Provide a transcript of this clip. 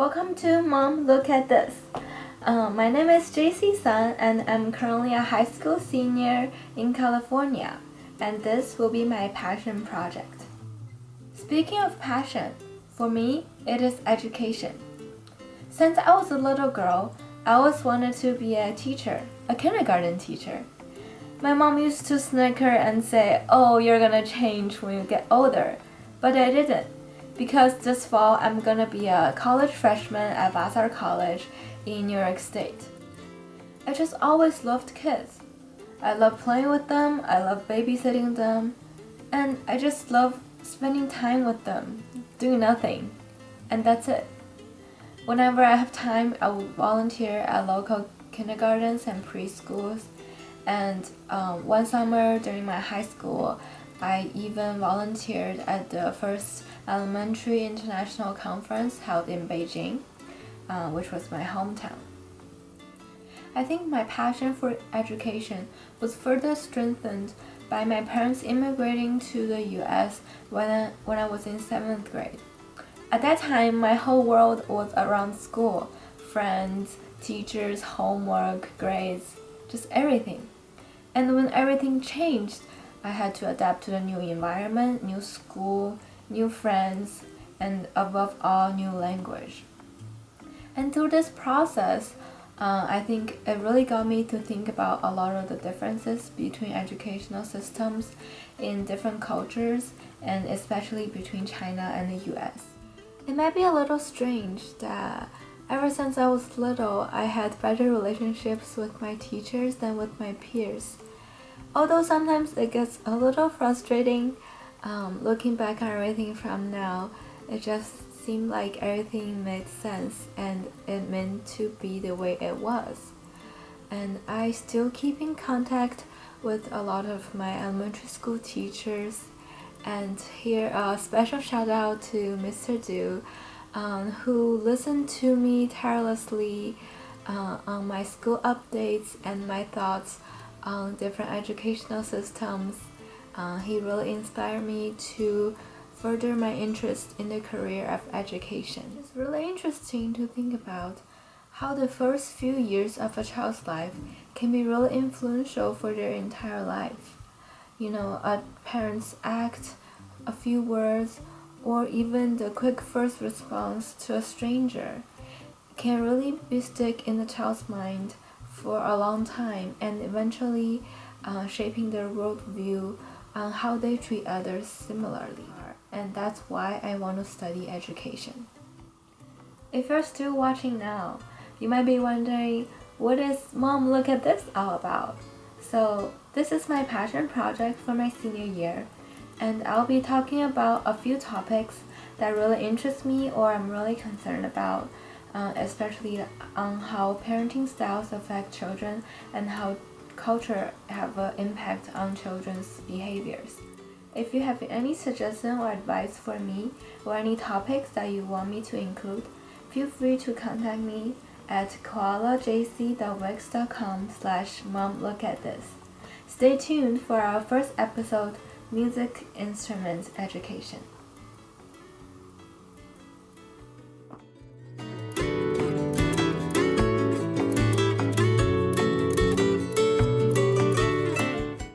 Welcome to Mom Look at This. My name is JC Sun and I'm currently a high school senior in California, and this will be my passion project. Speaking of passion, for me, it is education. Since I was a little girl, I always wanted to be a teacher, a kindergarten teacher. My mom used to snicker and say, "Oh, you're gonna change when you get older," but I didn't. Because this fall I'm gonna be a college freshman at Vassar College in New York State. I just always loved kids. I love playing with them, I love babysitting them, and I just love spending time with them, doing nothing, and that's it. Whenever I have time, I will volunteer at local kindergartens and preschools, and one summer during my high school, I even volunteered at the first elementary international conference held in Beijing, which was my hometown. I think my passion for education was further strengthened by my parents immigrating to the US when I was in 7th grade. At that time, my whole world was around school, friends, teachers, homework, grades, just everything. And when everything changed, I had to adapt to the new environment, new school, new friends, and above all, new language. And through this process, I think it really got me to think about a lot of the differences between educational systems in different cultures, and especially between China and the US. It might be a little strange that ever since I was little, I had better relationships with my teachers than with my peers. Although sometimes it gets a little frustrating, looking back on everything from now, it just seemed like everything made sense and it meant to be the way it was. And I still keep in contact with a lot of my elementary school teachers, and here a special shout out to Mr. Du, who listened to me tirelessly on my school updates and my thoughts on different educational systems. He really inspired me to further my interest in the career of education. It's really interesting to think about how the first few years of a child's life can be really influential for their entire life. You know, a parent's act, a few words, or even the quick first response to a stranger can really be stuck in the child's mind for a long time, and eventually shaping their worldview on how they treat others similarly. And that's why I want to study education. If you're still watching now, you might be wondering, what is Mom Look at This all about? So this is my passion project for my senior year, and I'll be talking about a few topics that really interest me or I'm really concerned about, especially on how parenting styles affect children and how culture have an impact on children's behaviors. If you have any suggestion or advice for me or any topics that you want me to include, feel free to contact me at koalajc.wix.com/momlookatthis. Stay tuned for our first episode, Music Instruments Education.